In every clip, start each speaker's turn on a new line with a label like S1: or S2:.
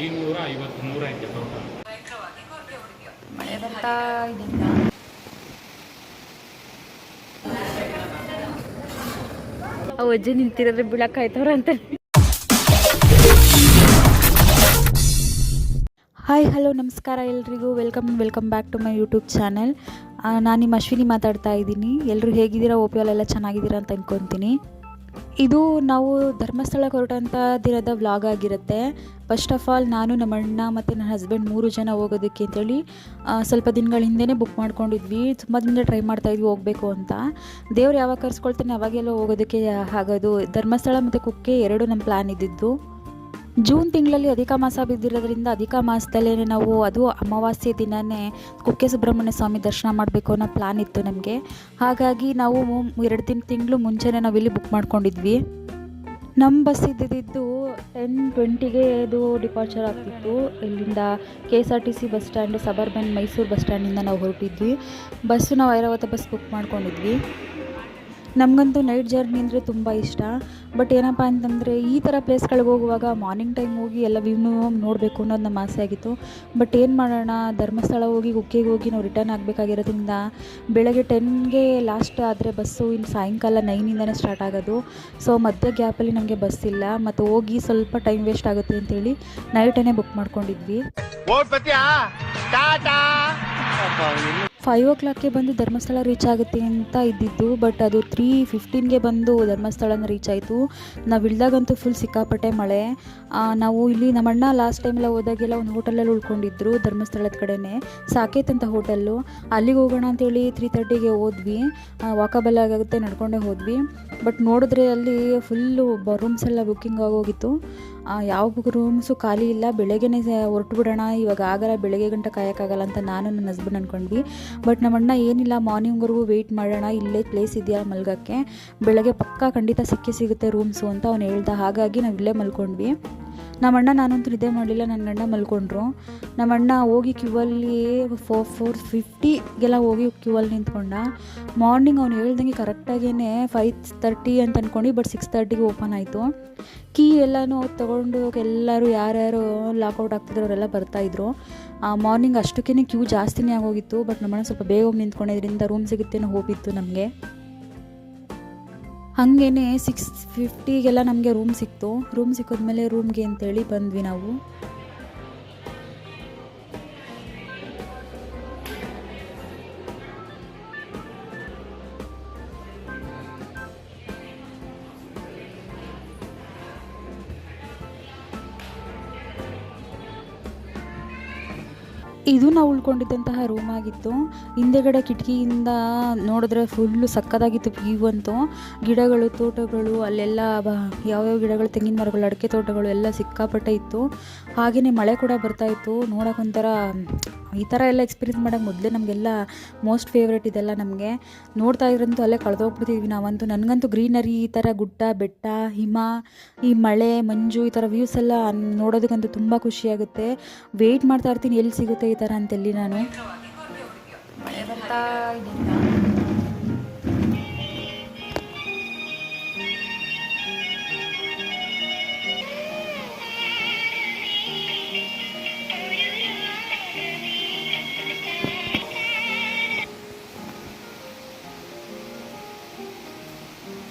S1: 553 ಐತೆ ಟೋಟಲ್.
S2: ಮಳೆ ಬರ್ತಾ ಇದೆಯಲ್ಲ. ಅವು ಅಜ್ಜಿ ನಿಂತಿರೋದ್ರೆ ಬೀಳಕ್ಕಾಯ್ತವ್ರ ಅಂತ. ಹಾಯ್ ಹಲೋ ನಮಸ್ಕಾರ ಎಲ್ರಿಗೂ, welcome back to my YouTube channel. ನಾನು ನಿಮ್ಮ ಅಶ್ವಿನಿ ಮಾತಾಡ್ತಾ ಇದ್ದೀನಿ. ಎಲ್ಲರೂ ಹೇಗಿದ್ದೀರಾ? ಓಪಿಯಲ್ಲೆಲ್ಲ ಚೆನ್ನಾಗಿದ್ದೀರಾ ಅಂತ ಅಂದ್ಕೊತೀನಿ. ಇದು ನಾವು ಧರ್ಮಸ್ಥಳಕ್ಕೆ ಹೊರಟಂಥ ದಿನದ ವ್ಲಾಗ್ ಆಗಿರುತ್ತೆ. ಫಸ್ಟ್ ಆಫ್ ಆಲ್ ನಾನು ನಮ್ಮ ಅಣ್ಣ ಮತ್ತು ನನ್ನ ಹಸ್ಬೆಂಡ್ 3 ಜನ ಹೋಗೋದಕ್ಕೆ ಅಂತೇಳಿ ಸ್ವಲ್ಪ ದಿನಗಳ ಹಿಂದೆಯೇ ಬುಕ್ ಮಾಡ್ಕೊಂಡಿದ್ವಿ. ತುಂಬ ದಿನದಿಂದ ಟ್ರೈ ಮಾಡ್ತಾಯಿದ್ವಿ ಹೋಗಬೇಕು ಅಂತ. ದೇವ್ರು ಯಾವಾಗ ಕರ್ಸ್ಕೊಳ್ತಾನೆ ಅವಾಗೆಲ್ಲ ಹೋಗೋದಕ್ಕೆ ಆಗೋದು. ಧರ್ಮಸ್ಥಳ ಮತ್ತು ಕುಕ್ಕೆ 2 ನಮ್ಮ ಪ್ಲ್ಯಾನ್ ಇದ್ದಿದ್ದು. ಜೂನ್ ತಿಂಗಳಲ್ಲಿ ಅಧಿಕ ಮಾಸ ಬಿದ್ದಿರೋದ್ರಿಂದ ಅಧಿಕ ಮಾಸದಲ್ಲೇ ನಾವು ಅದು ಅಮಾವಾಸ್ಯೆ ದಿನವೇ ಕುಕ್ಕೆ ಸುಬ್ರಹ್ಮಣ್ಯ ಸ್ವಾಮಿ ದರ್ಶನ ಮಾಡಬೇಕು ಅನ್ನೋ ಪ್ಲ್ಯಾನ್ ಇತ್ತು ನಮಗೆ. ಹಾಗಾಗಿ ನಾವು 2 ತಿಂಗಳು ಮುಂಚೆನೇ ನಾವಿಲ್ಲಿ ಬುಕ್ ಮಾಡ್ಕೊಂಡಿದ್ವಿ. ನಮ್ಮ ಬಸ್ ಇದ್ದಿದ್ದು 10:20ಗೆ ಅದು ಡಿಪಾರ್ಚರ್ ಆಗ್ತಿತ್ತು. ಇಲ್ಲಿಂದ KSRTC bus stand, suburban Mysuru bus ಸ್ಟ್ಯಾಂಡಿಂದ ನಾವು ಹೊರಟಿದ್ವಿ. ಬಸ್ಸು ನಾವು ಐರಾವತ ಬಸ್ ಬುಕ್ ಮಾಡ್ಕೊಂಡಿದ್ವಿ. ನಮಗಂತೂ ನೈಟ್ ಜರ್ನಿ ಅಂದರೆ ತುಂಬ ಇಷ್ಟ. ಬಟ್ ಏನಪ್ಪ ಅಂತಂದರೆ ಈ ಥರ ಪ್ಲೇಸ್ಗಳಿಗೆ ಹೋಗುವಾಗ ಮಾರ್ನಿಂಗ್ ಟೈಮ್ ಹೋಗಿ ಎಲ್ಲ ವ್ಯೂನು ನೋಡಬೇಕು ಅನ್ನೋದು ನಮ್ಮ ಆಸೆ ಆಗಿತ್ತು. ಬಟ್ ಏನು ಮಾಡೋಣ, ಧರ್ಮಸ್ಥಳ ಹೋಗಿ ಕುಕ್ಕೆಗೆ ಹೋಗಿ ನಾವು ರಿಟರ್ನ್ ಆಗಬೇಕಾಗಿರೋದ್ರಿಂದ ಬೆಳಗ್ಗೆ 10ಗೆ ಲಾಸ್ಟ್ ಆದರೆ ಬಸ್ಸು ಇನ್ನು ಸಾಯಂಕಾಲ 9ಇಂದನೇ ಸ್ಟಾರ್ಟ್ ಆಗೋದು. ಸೊ ಮಧ್ಯ ಗ್ಯಾಪಲ್ಲಿ ನಮಗೆ ಬಸ್ ಇಲ್ಲ ಮತ್ತು ಹೋಗಿ ಸ್ವಲ್ಪ ಟೈಮ್ ವೇಸ್ಟ್ ಆಗುತ್ತೆ ಅಂತೇಳಿ ನೈಟೇ ಬುಕ್ ಮಾಡ್ಕೊಂಡಿದ್ವಿ. 5 o'clockಗೆ ಬಂದು ಧರ್ಮಸ್ಥಳ ರೀಚ್ ಆಗುತ್ತೆ ಅಂತ ಇದ್ದಿದ್ದು. ಬಟ್ ಅದು 3:15ಗೆ ಬಂದು ಧರ್ಮಸ್ಥಳನ ರೀಚ್ ಆಯಿತು. ನಾವು ಇಳಿದಾಗಂತೂ ಫುಲ್ ಸಿಕ್ಕಾಪಟ್ಟೆ ಮಳೆ. ನಾವು ಇಲ್ಲಿ ನಮ್ಮಣ್ಣ ಲಾಸ್ಟ್ ಟೈಮೆಲ್ಲ ಹೋದಾಗೆಲ್ಲ ಒಂದು ಹೋಟೆಲಲ್ಲಿ ಉಳ್ಕೊಂಡಿದ್ರು ಧರ್ಮಸ್ಥಳದ ಕಡೆನೇ, ಸಾಕೇತ್ ಅಂತ ಹೋಟೆಲ್ಲು. ಅಲ್ಲಿಗೆ ಹೋಗೋಣ ಅಂತೇಳಿ 3:30ಗೆ ಹೋದ್ವಿ. ವಾಕಬಲ್ ಆಗುತ್ತೆ, ನಡ್ಕೊಂಡೇ ಹೋದ್ವಿ. ಬಟ್ ನೋಡಿದ್ರೆ ಅಲ್ಲಿ ಫುಲ್ಲು ರೂಮ್ಸ್ ಎಲ್ಲ ಬುಕ್ಕಿಂಗ್ ಆಗೋಗಿತ್ತು. ಯಾವ ರೂಮ್ಸು ಖಾಲಿ ಇಲ್ಲ. ಬೆಳಗ್ಗೆನೇ ಹೊರಟು ಬಿಡೋಣ, ಇವಾಗ ಆಗಲ್ಲ, ಬೆಳಗ್ಗೆ ಗಂಟೆ ಕಾಯೋಕ್ಕಾಗಲ್ಲ ಅಂತ ನಾನು ನನ್ನ ಹಸ್ಬೆಂಡ್ ಅಂದ್ಕೊಂಡ್ವಿ. ಬಟ್ ನಮ್ಮಣ್ಣ ಏನಿಲ್ಲ, ಮಾರ್ನಿಂಗ್ವರೆಗೂ ವೆಯ್ಟ್ ಮಾಡೋಣ, ಇಲ್ಲೇ ಪ್ಲೇಸ್ ಇದೆಯಾ ಮಲ್ಗೋಕ್ಕೆ, ಬೆಳಗ್ಗೆ ಪಕ್ಕಾ ಖಂಡಿತ ಸಿಗುತ್ತೆ ರೂಮ್ಸು ಅಂತ ಅವ್ನು ಹೇಳ್ದ. ಹಾಗಾಗಿ ನಾವು ಇಲ್ಲೇ ಮಲ್ಕೊಂಡ್ವಿ. ನಮ್ಮಣ್ಣ ನಾನಂತೂ ನಿದ್ದೆ ಮಾಡಲಿಲ್ಲ, ನನ್ನ ಗಂಡ ಮಲ್ಕೊಂಡ್ರು. ನಮ್ಮಣ್ಣ ಹೋಗಿ ಕ್ಯೂವಲ್ಲಿ 4:50ಗೆಲ್ಲ ಹೋಗಿ ಕ್ಯೂವಲ್ಲಿ ನಿಂತ್ಕೊಂಡ. ಮಾರ್ನಿಂಗ್ ಅವ್ನು ಹೇಳ್ದಂಗೆ ಕರೆಕ್ಟಾಗೇ 5:30 ಅಂತ ಅಂದ್ಕೊಂಡು, ಬಟ್ 6:30ಗೆ ಓಪನ್ ಆಯಿತು. ಕೀ ಎಲ್ಲನೂ ತೊಗೊಂಡು ಎಲ್ಲರೂ ಯಾರ್ಯಾರು ಲಾಕೌಟ್ ಆಗ್ತಿದ್ರು ಅವರೆಲ್ಲ ಬರ್ತಾಯಿದ್ರು. ಮಾರ್ನಿಂಗ್ ಅಷ್ಟಕ್ಕೇ ಕ್ಯೂ ಜಾಸ್ತಿನೇ ಆಗೋಗಿತ್ತು. ಬಟ್ ನಮ್ಮಣ್ಣ ಸ್ವಲ್ಪ ಬೇಗ ಹೋಗಿ ನಿಂತ್ಕೊಂಡಿದ್ರಿಂದ ರೂಮ್ ಸಿಗುತ್ತೇನೋ ಹೋಗಿತ್ತು ನಮಗೆ. ಹಾಗೇನೆ 6:50ಗೆಲ್ಲ ನಮಗೆ ರೂಮ್ ಸಿಕ್ತು. ರೂಮ್ ಸಿಕ್ಕಿದ್ಮೇಲೆ ರೂಮ್ಗೆ ಅಂತೇಳಿ ಬಂದ್ವಿ ನಾವು. ಇದು ನಾವು ಉಳ್ಕೊಂಡಿದ್ದಂತಹ ರೂಮ್ ಆಗಿತ್ತು. ಹಿಂದೆಗಡೆ ಕಿಟಕಿಯಿಂದ ನೋಡಿದ್ರೆ ಫುಲ್ಲು ಸಕ್ಕತ್ತಾಗಿತ್ತು ವ್ಯೂ ಅಂತೂ. ಗಿಡಗಳು, ತೋಟಗಳು, ಅಲ್ಲೆಲ್ಲ ಯಾವ್ಯಾವ ಗಿಡಗಳು, ತೆಂಗಿನ ಮರಗಳು, ಅಡಿಕೆ ತೋಟಗಳು ಎಲ್ಲ ಸಿಕ್ಕಾಪಟ್ಟೆ ಇತ್ತು. ಹಾಗೆಯೇ ಮಳೆ ಕೂಡ ಬರ್ತಾಯಿತ್ತು. ನೋಡೋಕ್ಕೊಂಥರ ಈ ಥರ ಎಲ್ಲ ಎಕ್ಸ್ಪೀರಿಯನ್ಸ್ ಮಾಡೋಕ್ಕೆ ಮೊದಲೇ ನಮಗೆಲ್ಲ ಮೋಸ್ಟ್ ಫೇವ್ರೇಟ್ ಇದೆಲ್ಲ. ನಮಗೆ ನೋಡ್ತಾ ಇದ್ರಂತೂ ಅಲ್ಲೇ ಕಳೆದೋಗ್ಬಿಡ್ತಿದ್ವಿ ನಾವಂತೂ. ನನಗಂತೂ ಗ್ರೀನರಿ, ಈ ಥರ ಗುಡ್ಡ, ಬೆಟ್ಟ, ಹಿಮ, ಈ ಮಳೆ, ಮಂಜು, ಈ ಥರ ವ್ಯೂಸ್ ಎಲ್ಲ ನೋಡೋದಕ್ಕಂತೂ ತುಂಬ ಖುಷಿಯಾಗುತ್ತೆ. ವೆಯ್ಟ್ ಮಾಡ್ತಾ ಇರ್ತೀನಿ ಎಲ್ಲಿ ಸಿಗುತ್ತೆ ಈ ಥರ ಅಂತೆಲ್ಲಿ ನಾನು. ಮಳೆ ಬರ್ತಾ ಇದೆಯಲ್ಲ.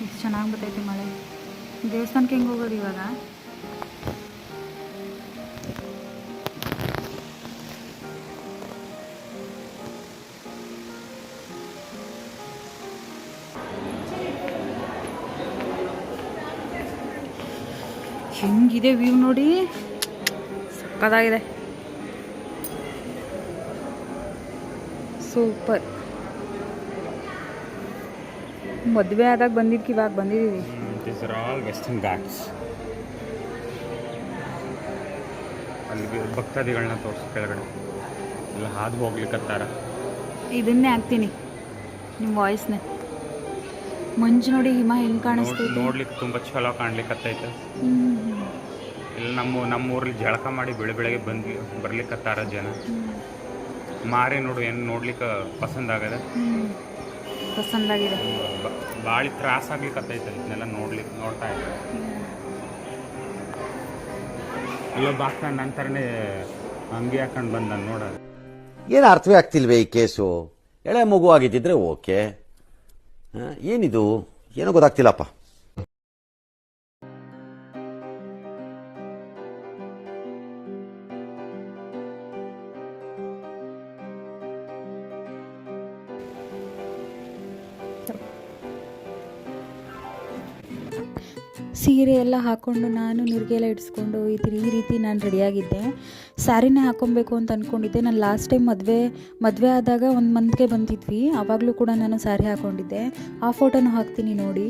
S2: ಎಷ್ಟು ಚೆನ್ನಾಗಿ ಬರ್ತೈತೆ ಮಳೆ. ದೇವಸ್ಥಾನಕ್ಕೆ ಹೆಂಗೆ ಹೋಗೋದು ಇವಾಗ? ಹೆಂಗಿದೆ ವ್ಯೂ ನೋಡಿ, ಸಕ್ಕತ್ತಾಗಿದೆ, ಸೂಪರ್. ಮದುವೆ ಆದಾಗ ಬಂದಿದ್ದಕ್ಕೆ ಇವಾಗ ಬಂದಿದ್ದೀವಿ.
S1: These are all Western Ghats. ಅಲ್ಲಿ ಭಕ್ತಾದಿಗಳನ್ನ ತೋರಿಸಿ ಕೆಳಗಡೆ ಎಲ್ಲ ಹಾದು ಹೋಗ್ಲಿಕ್ಕತ್ತಾರ.
S2: ಇದನ್ನೇ ಹಾಕ್ತೀನಿ ನಿಮ್ಮ ವಾಯ್ಸ್ನೇ. ಮಂಜು ನೋಡಿ, ಹಿಮ ಹೆಂಗೆ ಕಾಣಿಸ್ತೈತೆ
S1: ನೋಡ್ಲಿಕ್ಕೆ ತುಂಬ ಚಲೋ ಕಾಣ್ಲಿಕ್ಕತ್ತೈತೆ. ಇಲ್ಲಿ ನಮ್ಮೂರಲ್ಲಿ ಜಳಕ ಮಾಡಿ ಬೆಳಗ್ಗೆ ಬರ್ಲಿಕ್ಕತ್ತಾರ ಜನ. ಮಾರಿ ನೋಡು ಏನು ನೋಡ್ಲಿಕ್ಕೆ ಪಸಂದಾಗಿದೆ. ಭಾಳ ತ್ರಾಸ ಆಗ್ಲಿಕ್ಕತ್ತೈತೆ ಇದನ್ನೆಲ್ಲ ನೋಡ್ತಾ ಇದ್ದಾರೆ. ಇಲ್ಲೊಬ್ಬ ಹಾಕೊಂಡು ನಂತರನೇ ಅಂಗಿ ಹಾಕೊಂಡು ಬಂದ ನೋಡ.
S3: ಏನು ಅರ್ಥವೇ ಆಗ್ತಿಲ್ವೇ ಈ ಕೇಸು? ಎಳೆ ಮಗು ಆಗಿದ್ದಿದ್ರೆ ಓಕೆ, ಏನಿದು ಏನೋ ಗೊತ್ತಾಗ್ತಿಲ್ಲಪ್ಪ.
S2: ಸೀರೆ ಎಲ್ಲ ಹಾಕ್ಕೊಂಡು ನಾನು ನಿರಿಗೆ ಎಲ್ಲ ಇಡಿಸ್ಕೊಂಡು ಈ ರೀತಿ ನಾನು ರೆಡಿಯಾಗಿದ್ದೆ. ಸ್ಯಾರಿನೇ ಹಾಕ್ಕೊಬೇಕು ಅಂತ ಅಂದ್ಕೊಂಡಿದ್ದೆ. ನಾನು ಲಾಸ್ಟ್ ಟೈಮ್ ಮದುವೆ ಆದಾಗ 1 ಮಂತ್ಗೆ ಬಂದಿದ್ವಿ, ಆವಾಗಲೂ ಕೂಡ ನಾನು ಸ್ಯಾರಿ ಹಾಕ್ಕೊಂಡಿದ್ದೆ. ಆ ಫೋಟೋನು ಹಾಕ್ತೀನಿ ನೋಡಿ.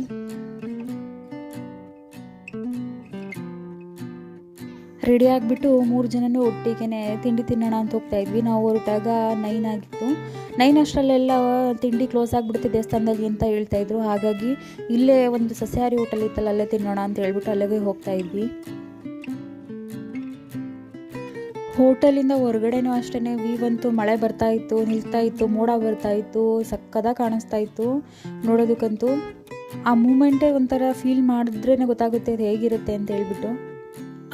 S2: ರೆಡಿ ಆಗಿಬಿಟ್ಟು 3 ಜನನೂ ಒಟ್ಟಿಗೆ ತಿಂಡಿ ತಿನ್ನೋಣ ಅಂತ ಹೋಗ್ತಾ ಇದ್ವಿ. ನಾವು ಹೊರಟಾಗ 9 ಆಗಿತ್ತು. 9 ಅಷ್ಟರಲ್ಲೆಲ್ಲ ತಿಂಡಿ ಕ್ಲೋಸ್ ಆಗಿಬಿಡುತ್ತೆ ದೇವಸ್ಥಾನದಲ್ಲಿ ಅಂತ ಹೇಳ್ತಾಯಿದ್ರು. ಹಾಗಾಗಿ ಇಲ್ಲೇ ಒಂದು ಸಸ್ಯಾಹಾರಿ ಹೋಟೆಲ್ ಇತ್ತಲ್ಲ, ಅಲ್ಲೇ ತಿನ್ನೋಣ ಅಂತ ಹೇಳ್ಬಿಟ್ಟು ಅಲ್ಲಿಗೆ ಹೋಗ್ತಾ ಇದ್ವಿ. ಹೋಟೆಲಿಂದ ಹೊರಗಡೆನೂ ಅಷ್ಟೇ ವ್ಯೂ ಅಂತೂ ಮಳೆ ಬರ್ತಾಯಿತ್ತು, ನಿಲ್ತಾಯಿತ್ತು, ಮೋಡ ಬರ್ತಾಯಿತ್ತು, ಸಕ್ಕದಾಗಿ ಕಾಣಿಸ್ತಾ ಇತ್ತು ನೋಡೋದಕ್ಕಂತೂ. ಆ ಮೂಮೆಂಟೇ ಒಂಥರ ಫೀಲ್ ಮಾಡಿದ್ರೇ ಗೊತ್ತಾಗುತ್ತೆ ಅದು ಹೇಗಿರುತ್ತೆ ಅಂತ ಹೇಳ್ಬಿಟ್ಟು.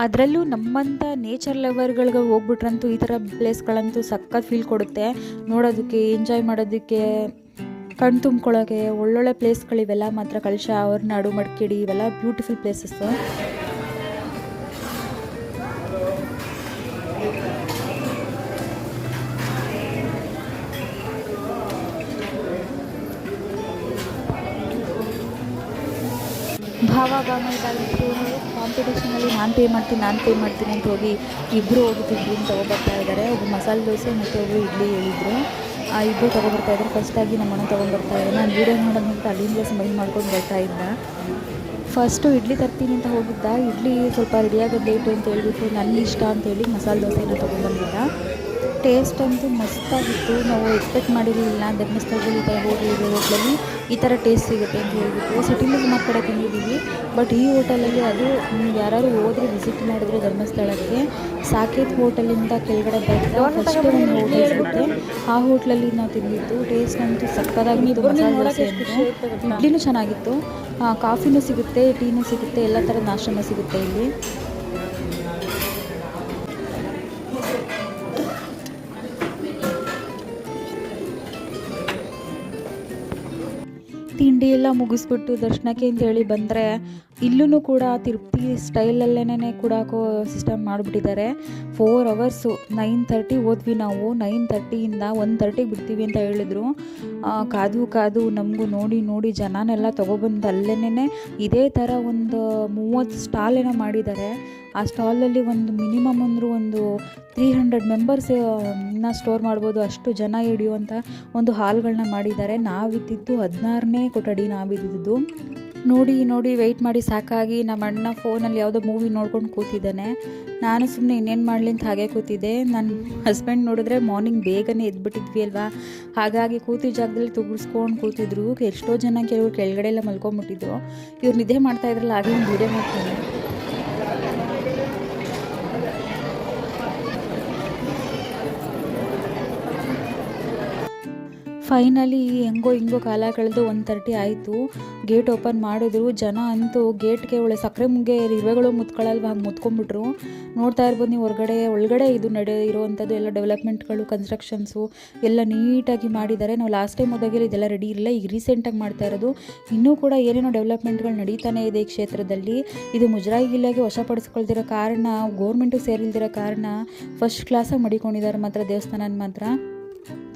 S2: ಅದರಲ್ಲೂ ನಮ್ಮಂಥ ನೇಚರ್ ಲವರ್ಗಳಿಗೆ ಹೋಗ್ಬಿಟ್ರಂತೂ ಈ ಥರ ಪ್ಲೇಸ್ಗಳಂತೂ ಸಖತ್ ಫೀಲ್ ಕೊಡುತ್ತೆ ನೋಡೋದಕ್ಕೆ, ಎಂಜಾಯ್ ಮಾಡೋದಕ್ಕೆ, ಕಣ್ಣು ತುಂಬ್ಕೊಳ್ಳೋಕ್ಕೆ. ಒಳ್ಳೊಳ್ಳೆ ಪ್ಲೇಸ್ಗಳಿವೆಲ್ಲ ಮಾತ್ರ. ಕಳಶ, ಹೊರನಾಡು, ಮಡಿಕೇರಿ ಇವೆಲ್ಲ ಬ್ಯೂಟಿಫುಲ್ ಪ್ಲೇಸಸ್ಸು. ಭಾವ ಇದಾಗಿತ್ತು. ಕಾಂಪಿಟೇಷನಲ್ಲಿ ನಾನು ಪೇ ಮಾಡ್ತೀನಿ ಅಂತ ಹೋಗಿ ಇಬ್ಬರು ಹೋಗಿ ತಿಂಡಿ ತೊಗೊಬರ್ತಾ ಇದ್ದಾರೆ. ಒಬ್ಬರು ಮಸಾಲೆ ದೋಸೆ ಮತ್ತು ಒಬ್ಬರು ಇಡ್ಲಿ ಹೇಳಿದರು. ಇಬ್ಬರು ತೊಗೊಬರ್ತಾಯಿದ್ರು. ಫಸ್ಟಾಗಿ ನಮ್ಮನ್ನು ತೊಗೊಂಡ್ಬರ್ತಾ ಇದ್ದಾರೆ. ನಾನು ವೀಡಿಯೋ ನೋಡೋದಂತ ಅಲ್ಲಿಂದಲೇ ಸ್ಮೈಲ್ ಮಾಡ್ಕೊಂಡು ಬರ್ತಾ ಇದ್ದೆ. ಫಸ್ಟು ಇಡ್ಲಿ ತರ್ತೀನಿ ಅಂತ ಹೋಗಿದ್ದ. ಇಡ್ಲಿ ಸ್ವಲ್ಪ ರೆಡಿಯಾಗೋದು ಲೇಟು ಅಂತ ಹೇಳ್ಬಿಟ್ಟು ನನಗೆ ಇಷ್ಟ ಅಂತೇಳಿ ಮಸಾಲೆ ದೋಸೆನ ತೊಗೊಂಡ್ಬಂದಿದ್ದ. ಟೇಸ್ಟ್ ಅಂತೂ ಮಸ್ತಾಗಿತ್ತು. ನಾವು ಎಕ್ಸ್ಪೆಕ್ಟ್ ಮಾಡಿರಲಿಲ್ಲ ಧರ್ಮಸ್ಥಳದಲ್ಲಿ ಈ ಥರ ಹೋಟ್ಲಲ್ಲಿ ಈ ಥರ ಟೇಸ್ಟ್ ಸಿಗುತ್ತೆ ಅಂತ ಹೇಳ್ಬಿಟ್ಟು. ಸಿಟಿಲಿ ಸುಮಾರು ಕಡೆ ತಿಂದಿದ್ದೀವಿ, ಬಟ್ ಈ ಹೋಟೆಲಲ್ಲಿ ಅದು ಯಾರು ಹೋದರೆ ವಿಸಿಟ್ ಮಾಡಿದ್ರೆ ಧರ್ಮಸ್ಥಳಕ್ಕೆ ಸಾಕೇತ್ ಹೋಟೆಲಿಂದ ಕೆಳಗಡೆ ಬರ್ತಾ ಫಸ್ಟ್ ಒಂದು ಹೋಟೆಲ್ ಸಿಗುತ್ತೆ, ಆ ಹೋಟ್ಲಲ್ಲಿ ನಾವು ತಿಂದಿದ್ದು. ಟೇಸ್ಟ್ ಅಂತೂ ಸಕ್ಕತ್ತಾಗಿತ್ತು. ಮಸಾಲೆ ದೋಸೆ ಅಂತೂ ಇಡ್ಲಿನೂ ಚೆನ್ನಾಗಿತ್ತು. ಕಾಫಿನೂ ಸಿಗುತ್ತೆ, ಟೀನೂ ಸಿಗುತ್ತೆ, ಎಲ್ಲ ಥರದ ನಾಷ್ಟನೂ ಸಿಗುತ್ತೆ ಇಲ್ಲಿ. ತಿಂಡಿ ಎಲ್ಲ ಮುಗಿಸ್ಬಿಟ್ಟು ದರ್ಶನಕ್ಕೆ ಅಂತೇಳಿ ಬಂದರೆ ಇಲ್ಲೂ ಕೂಡ ತಿರುಪತಿ ಸ್ಟೈಲಲ್ಲೇ ಕೂಡಾಕೋ ಸಿಸ್ಟಮ್ ಮಾಡಿಬಿಟ್ಟಿದ್ದಾರೆ. 4 ಅವರ್ಸು. 9:30 ಹೋದ್ವಿ ನಾವು. 9:30ಇಂದ 1:30 ಬಿಡ್ತೀವಿ ಅಂತ ಹೇಳಿದ್ರು. ಕಾದು ನಮಗೂ ನೋಡಿ ಜನನೆಲ್ಲ ತೊಗೊಬಂದು ಅಲ್ಲೇನೇ ಇದೇ ಥರ ಒಂದು 30 ಸ್ಟಾಲ್ ಏನೋ ಮಾಡಿದ್ದಾರೆ. ಆ ಸ್ಟಾಲಲ್ಲಿ ಒಂದು ಮಿನಿಮಮ್ ಅಂದರೂ ಒಂದು 300 ಮೆಂಬರ್ಸ್ ಸ್ಟೋರ್ ಮಾಡ್ಬೋದು, ಅಷ್ಟು ಜನ ಹಿಡಿಯುವಂಥ ಒಂದು ಹಾಲ್ಗಳನ್ನ ಮಾಡಿದ್ದಾರೆ. ನಾವಿದ್ದಿದ್ದು 16ನೇ ಕೊಠಡಿ ನಾವಿದ್ದಿದ್ದು. ನೋಡಿ ವೆಯ್ಟ್ ಮಾಡಿ ಸಾಕಾಗಿ ನಮ್ಮ ಅಣ್ಣ ಫೋನಲ್ಲಿ ಯಾವುದೋ ಮೂವಿ ನೋಡ್ಕೊಂಡು ಕೂತಿದ್ದಾನೆ. ನಾನು ಸುಮ್ಮನೆ ಇನ್ನೇನು ಮಾಡಲಿ ಅಂತ ಹಾಗೆ ಕೂತಿದ್ದೆ. ನನ್ನ ಹಸ್ಬೆಂಡ್ ನೋಡಿದ್ರೆ ಮಾರ್ನಿಂಗ್ ಬೇಗನೆ ಎದ್ಬಿಟ್ಟಿದ್ವಿ ಅಲ್ವಾ, ಹಾಗಾಗಿ ಕೂತಿದ್ದ ಜಾಗದಲ್ಲಿ ತುಗಿಸ್ಕೊಂಡು ಕೂತಿದ್ರು. ಎಷ್ಟೋ ಜನ ಕೆಲವರು ಕೆಳಗಡೆ ಎಲ್ಲ ಮಲ್ಕೊಂಡ್ಬಿಟ್ಟಿದ್ರು. ಇವ್ರು ನಿದ್ದೆ ಮಾಡ್ತಾಯಿದ್ರಲ್ಲ, ಹಾಗೆ ಒಂದು ವೀಡಿಯೋ ಮಾಡ್ತೀನಿ. ಫೈನಲಿ ಹೆಂಗೋ ಕಾಲ ಕಳೆದು 1:30 ಆಯಿತು. ಗೇಟ್ ಓಪನ್ ಮಾಡಿದ್ರು. ಜನ ಅಂತೂ ಗೇಟ್ಗೆ ಒಳ್ಳೆ ಸಕ್ಕರೆ ಮುಗ್ಗೆ ಇರುವೆಗಳು ಮುತ್ಕೊಳ್ಳಲ್ವ, ಹಾಗೆ ಮುತ್ಕೊಂಡ್ಬಿಟ್ರು. ನೋಡ್ತಾ ಇರ್ಬೋದು ನೀವು ಒಳಗಡೆ ಇದು ಇರುವಂಥದ್ದು ಎಲ್ಲ ಡೆವಲಪ್ಮೆಂಟ್ಗಳು, ಕನ್ಸ್ಟ್ರಕ್ಷನ್ಸು ಎಲ್ಲ ನೀಟಾಗಿ ಮಾಡಿದ್ದಾರೆ. ನಾವು ಲಾಸ್ಟ್ ಟೈಮ್ ಹೋದಾಗೆಲ್ಲ ಇದೆಲ್ಲ ರೆಡಿ ಇರಲಿಲ್ಲ, ಈಗ ರೀಸೆಂಟಾಗಿ ಮಾಡ್ತಾ ಇರೋದು. ಇನ್ನೂ ಕೂಡ ಏನೇನೋ ಡೆವಲಪ್ಮೆಂಟ್ಗಳು ನಡೀತಾನೆ ಇದೆ ಈ ಕ್ಷೇತ್ರದಲ್ಲಿ. ಇದು ಮುಜರಾಯಿ ಇಲಾಖೆ ವಶಪಡಿಸ್ಕೊಳ್ದಿರೋ ಕಾರಣ, ಗೌರ್ಮೆಂಟಿಗೆ ಸೇರಿಲ್ದಿರೋ ಕಾರಣ ಫಸ್ಟ್ ಕ್ಲಾಸಾಗಿ ಮಡಿಕೊಂಡಿದ್ದಾರೆ ಮಾತ್ರ ದೇವಸ್ಥಾನ ಮಾತ್ರ.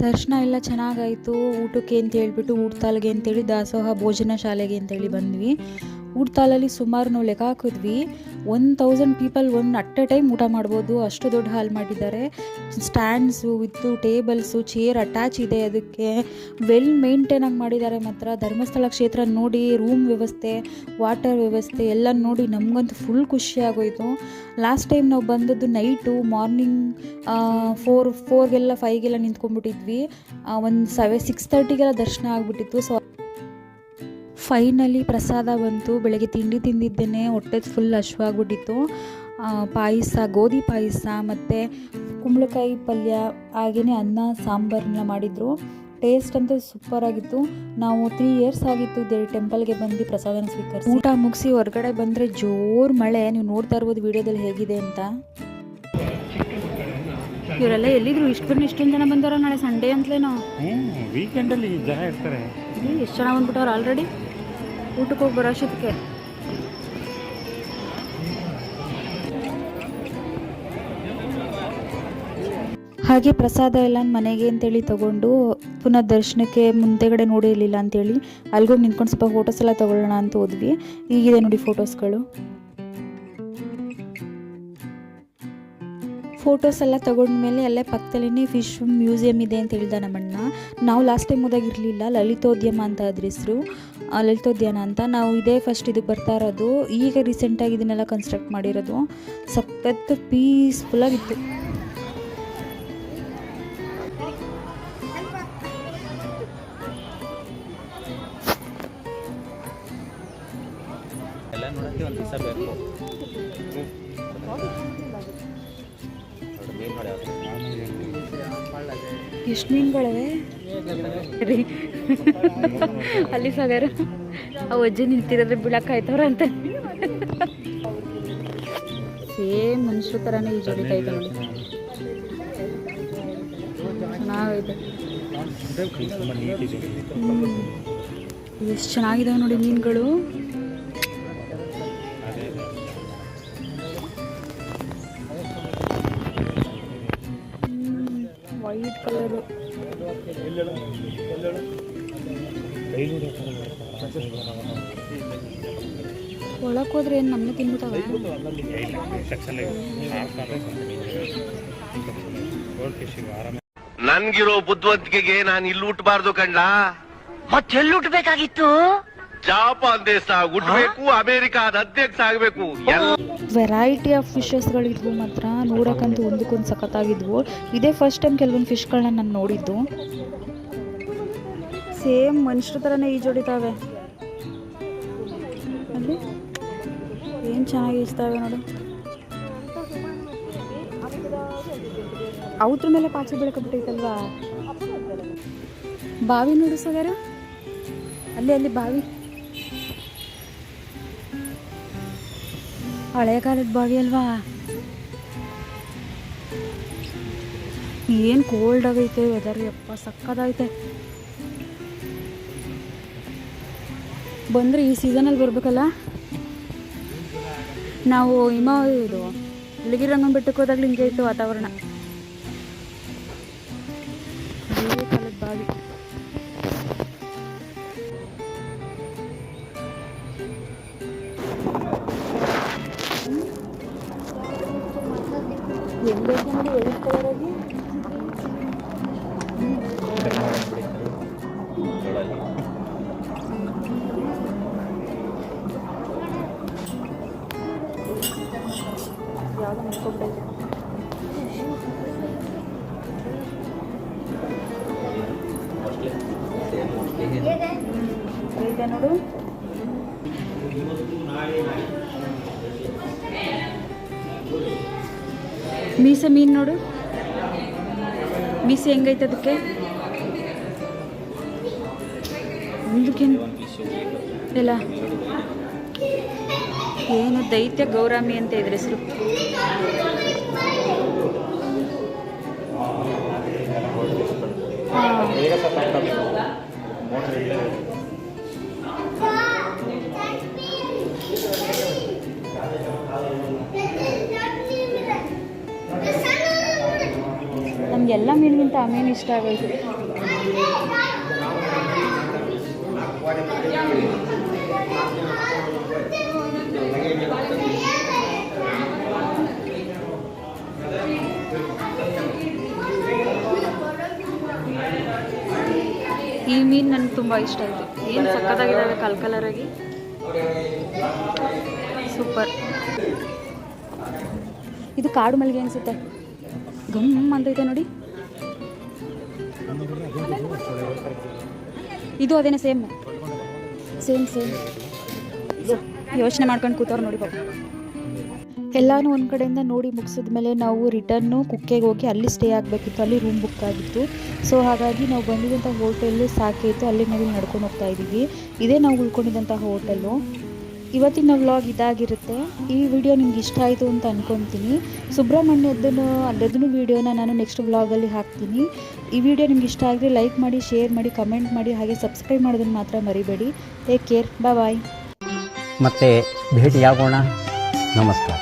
S2: ದರ್ಶನ ಎಲ್ಲ ಚೆನ್ನಾಗಾಯಿತು. ಊಟಕ್ಕೆ ಅಂತ ಹೇಳ್ಬಿಟ್ಟು ಊಟತಾಲ್ಗೆ ಅಂತೇಳಿ ದಾಸೋಹ ಭೋಜನ ಶಾಲೆಗೆ ಅಂತೇಳಿ ಬಂದ್ವಿ. ಊಟತಾಲಲ್ಲಿ ಸುಮಾರು ನಾವು ಲೆಕ್ಕ ಹಾಕಿದ್ವಿ 1000 ಪೀಪಲ್ ಅಟ್ ಎ ಟೈಮ್ ಊಟ ಮಾಡ್ಬೋದು, ಅಷ್ಟು ದೊಡ್ಡ ಹಾಲ್ ಮಾಡಿದ್ದಾರೆ. ಸ್ಟ್ಯಾಂಡ್ಸು ವಿತ್ತು ಟೇಬಲ್ಸು, ಚೇರ್ ಅಟ್ಯಾಚ್ ಇದೆ. ಅದಕ್ಕೆ ವೆಲ್ ಮೇಂಟೈನ್ ಆಗಿ ಮಾಡಿದ್ದಾರೆ ಮಾತ್ರ. ಧರ್ಮಸ್ಥಳ ಕ್ಷೇತ್ರ ನೋಡಿ, ರೂಮ್ ವ್ಯವಸ್ಥೆ, ವಾಟರ್ ವ್ಯವಸ್ಥೆ ಎಲ್ಲ ನೋಡಿ ನಮಗಂತೂ ಫುಲ್ ಖುಷಿ ಆಗೋಯಿತು. ಲಾಸ್ಟ್ ಟೈಮ್ ನಾವು ಬಂದದ್ದು ನೈಟು, ಮಾರ್ನಿಂಗ್ 4ಗೆಲ್ಲ 5ಗೆಲ್ಲ ನಿಂತ್ಕೊಂಡ್ಬಿಟ್ಟಿದ್ವಿ. ಒಂದು 6:30ಗೆಲ್ಲ ದರ್ಶನ ಆಗಿಬಿಟ್ಟಿತ್ತು. ಸೊ ಫೈನಲಿ ಪ್ರಸಾದ ಬಂತು. ಬೆಳಗ್ಗೆ ತಿಂಡಿ ತಿಂದಿದ್ದೇನೆ, ಹೊಟ್ಟೆ ಫುಲ್ ಹಶ್ವಾಗ್ಬಿಟ್ಟಿತ್ತು. ಪಾಯಸ, ಗೋಧಿ ಪಾಯಸ ಮತ್ತು ಕುಂಬಳಕಾಯಿ ಪಲ್ಯ, ಹಾಗೆಯೇ ಅನ್ನ ಸಾಂಬಾರನ್ನ ಮಾಡಿದರು. ಟೇಸ್ಟ್ ಅಂತೂ ಸೂಪರಾಗಿತ್ತು. ನಾವು 3 ಇಯರ್ಸ್ ಆಗಿತ್ತು ಟೆಂಪಲ್ಗೆ ಬಂದು ಪ್ರಸಾದನ ಸ್ವೀಕರಿಸಿ. ಊಟ ಮುಗಿಸಿ ಹೊರಗಡೆ ಬಂದರೆ ಜೋರು ಮಳೆ. ನೀವು ನೋಡ್ತಾ ಇರ್ಬೋದು ವಿಡಿಯೋದಲ್ಲಿ ಹೇಗಿದೆ ಅಂತ. ಇವರೆಲ್ಲ ಎಲ್ಲಿದ್ರು ಇಷ್ಟೊಂದು ಜನ ಬಂದವ್ರ ನಾಳೆ ಸಂಡೇ ಅಂತಲೇನೋ.
S1: ವೀಕೆಂಡಲ್ಲಿ ಜನ ಇರ್ತಾರೆ.
S2: ಎಷ್ಟು ಜನ ಬಂದ್ಬಿಟ್ಟವ್ರು ಆಲ್ರೆಡಿ ಊಟಕ್ಕೆ ಹೋಗಿ ಬರೋ ಅಷ್ಟೊತ್ತಿಗೆ. ಹಾಗೆ ಪ್ರಸಾದ ಎಲ್ಲ ಮನೆಗೆ ಅಂತೇಳಿ ತೊಗೊಂಡು ಪುನಃ ದರ್ಶನಕ್ಕೆ ಮುಂದೆಗಡೆ ನೋಡಿರಲಿಲ್ಲ ಅಂತೇಳಿ ಅಲ್ಲಿಗೋಗಿ ನಿಂತ್ಕೊಂಡು ಸ್ವಲ್ಪ ಫೋಟೋಸ್ ಎಲ್ಲ ತೊಗೊಳ್ಳೋಣ ಅಂತ ಹೋದ್ವಿ. ಈಗಿದೆ ನೋಡಿ ಫೋಟೋಸ್ಗಳು. ಫೋಟೋಸ್ ಎಲ್ಲ ತೊಗೊಂಡ್ಮೇಲೆ ಅಲ್ಲೇ ಪಕ್ಕದಲ್ಲೇ ಫಿಶ್ ಮ್ಯೂಸಿಯಂ ಇದೆ ಅಂತ ಹೇಳ್ದ ನಮ್ಮಣ್ಣ. ನಾವು ಲಾಸ್ಟ್ ಟೈಮ್ ಹೋದಾಗಿರಲಿಲ್ಲ, ಲಲಿತೋದ್ಯಮ ಅಂತ ಅದ್ರ ಹೆಸರು, ಲಲಿತೋದ್ಯಾನ ಅಂತ. ನಾವು ಇದೇ ಫಸ್ಟ್ ಇದಕ್ಕೆ ಬರ್ತಾ ಇರೋದು. ಈಗ ರೀಸೆಂಟಾಗಿ ಇದನ್ನೆಲ್ಲ ಕನ್ಸ್ಟ್ರಕ್ಟ್ ಮಾಡಿರೋದು. ಸಖತ್ ಪೀಸ್ಫುಲ್ಲಾಗಿತ್ತು.
S1: ಎಲ್ಲ ನೋಡೋಕ್ಕೆ ಒಂದು ದಿವಸ ಬೇಕು.
S2: ಎಷ್ಟು ಮೀನುಗಳಿವೆ ರೀ ಅಲ್ಲಿ ಸಾಗರ. ಆ ಅಜ್ಜಿ ನಿಂತಿರೋದ್ರೆ ಬೀಳಕ್ಕಾಯ್ತವ್ರ ಅಂತ. ಸೇಮ್ ಮನುಷ್ಯರ ಥರನೇ ಈ ಜೊಡಿತಾ ಇದೆ ನೋಡಿ, ಚೆನ್ನಾಗೈತೆ. ಎಷ್ಟು ಚೆನ್ನಾಗಿದಾವೆ ನೋಡಿ ಮೀನುಗಳು. White colour. ಒಳಕ್ಕೆ ಹೋದ್ರೆ ಏನು ನಮ್ಮನೆ ತಿನ್ಬಿಟ್ಟಾವ.
S4: ನನ್ಗಿರೋ ಬುದ್ಧಿವಂತಿಕೆಗೆ ನಾನು ಇಲ್ಲಿ ಹುಟ್ಟಬಾರ್ದು ಕಂಡ.
S5: ಮತ್ತೆಲ್ಲಿ ಹುಟ್ಟಬೇಕಾಗಿತ್ತು?
S4: ಜಾಪಾನ್ ದೇಶ ಹುಟ್ಟಬೇಕು, ಅಮೆರಿಕಾದ ಅಧ್ಯಕ್ಷ ಆಗಬೇಕು.
S2: ವೆರೈಟಿ ಆಫ್ ಫಿಶಸ್ಗಳಿದ್ವು ಮಾತ್ರ, ನೋಡೋಕ್ಕಂತೂ ಒಂದಕ್ಕೊಂದು ಸಖತ್ತಾಗಿದ್ವು. ಇದೇ ಫಸ್ಟ್ ಟೈಮ್ ಕೆಲವೊಂದು ಫಿಶ್ಗಳನ್ನ ನಾನು ನೋಡಿದ್ದು. ಸೇಮ್ ಮನುಷ್ಯರ ಥರನೇ ಈಜೊಡಿತಾವೆ ಅಲ್ಲಿ. ಏನು ಚೆನ್ನಾಗಿ ಈಜ್ತಾವೆ ನೋಡು. ಅವ್ರ ಮೇಲೆ ಪಾಚಿ ಬೆಳ್ಕೊಬಿಟ್ಟೈತಲ್ವಾ. ಬಾವಿ ನೋಡು ಸಗರ, ಅಲ್ಲಿ ಬಾವಿ, ಹಳೆಯ ಕಾಲದ ಬಾವಿ ಅಲ್ವಾ. ಏನು ಕೋಲ್ಡ್ ಆಗೈತೆ ವೆದರ್, ಯಪ್ಪ ಸಕ್ಕದಾಗೈತೆ. ಬಂದರೆ ಈ ಸೀಸನಲ್ಲಿ ಬರಬೇಕಲ್ಲ. ನಾವು ಇದು ಇಲ್ಲಿಗಿರಂಗನ ಬೆಟ್ಟಕ್ಕೆ ಹೋದಾಗಲೂ ಹಿಂಗೆ ಇತ್ತು ವಾತಾವರಣ. ಹಳೆಯ ಕಾಲದ ಬಾವಿ. ಹೆಂಗೈತೆ ನೋಡಿ ವೈಟ್ ಕಲರಾಗಿ. ಯಾವುದೋ ಮುಟ್ಕೊಬಿಟ್ಟೈತೆ. ಐತೆ ನೋಡು. ಮೀಸೆ ಮೀನು ನೋಡು, ಮೀಸೆ ಹೆಂಗೈತೆ ಅದಕ್ಕೆ. ಮುಂದಕ್ಕೇನು ಇಲ್ಲ, ಏನು ದೈತ್ಯ ಗೌರಾಮಿ ಅಂತ ಇದ್ರ ಹೆಸರು. ನಮಗೆಲ್ಲ ಮೀನಿಗಿಂತ ಆ ಮೀನು ಇಷ್ಟ ಆಗೈತೆ. ಈ ಮೀನು ನನಗೆ ತುಂಬ ಇಷ್ಟ ಆಯಿತು. ಏನು ಸಕ್ಕತ್ತಾಗಿದ್ದಾವೆ ಕಲರಾಗಿ, ಸೂಪರ್. ಇದು ಕಾಡು ಮಲ್ಲಿಗೆ ಅನಿಸುತ್ತೆ, ಗಮ್ ಅಂತೈತೆ ನೋಡಿ. ಇದು ಅದೇನೆ ಸೇಮ್ ಯೋಚನೆ ಮಾಡ್ಕೊಂಡು ಕೂತವ್ರು ನೋಡಿ ಪಾಪ. ಎಲ್ಲನೂ ಒಂದು ಕಡೆಯಿಂದ ನೋಡಿ ಮುಗಿಸಿದ್ಮೇಲೆ ನಾವು ರಿಟರ್ನು ಕುಕ್ಕೆಗೆ ಹೋಗಿ ಅಲ್ಲಿ ಸ್ಟೇ ಆಗಬೇಕಿತ್ತು. ಅಲ್ಲಿ ರೂಮ್ ಬುಕ್ ಆಗಿತ್ತು. ಸೊ ಹಾಗಾಗಿ ನಾವು ಬಂದಿದ್ದಂಥ ಹೋಟೆಲ್ಲು ಸಾಕೈತು, ಅಲ್ಲಿ ನಾವು ನಡ್ಕೊಂಡು ಹೋಗ್ತಾ ಇದ್ದೀವಿ. ಇದೇ ನಾವು ಉಳ್ಕೊಂಡಿದ್ದಂಥ ಹೋಟೆಲ್ಲು. ಇವತ್ತಿನ ವ್ಲಾಗ್ ಇದಾಗಿರುತ್ತೆ. ಈ ವಿಡಿಯೋ ನಿಮ್ಗೆ ಇಷ್ಟ ಆಯಿತು ಅಂತ ಅಂದ್ಕೊತೀನಿ. ಅಲ್ಲದನ್ನು ವೀಡಿಯೋನ ನಾನು ನೆಕ್ಸ್ಟ್ ವ್ಲಾಗಲ್ಲಿ ಹಾಕ್ತೀನಿ. ಈ ವಿಡಿಯೋ ನಿಮ್ಗೆ ಇಷ್ಟ ಆಗಿದ್ರೆ ಲೈಕ್ ಮಾಡಿ, ಶೇರ್ ಮಾಡಿ, ಕಮೆಂಟ್ ಮಾಡಿ, ಹಾಗೆ ಸಬ್ಸ್ಕ್ರೈಬ್ ಮಾಡೋದನ್ನು ಮಾತ್ರ ಮರಿಬೇಡಿ. ಟೇಕ್ ಕೇರ್, ಬಾಯ್.
S6: ಮತ್ತೆ ಭೇಟಿಯಾಗೋಣ. ನಮಸ್ಕಾರ.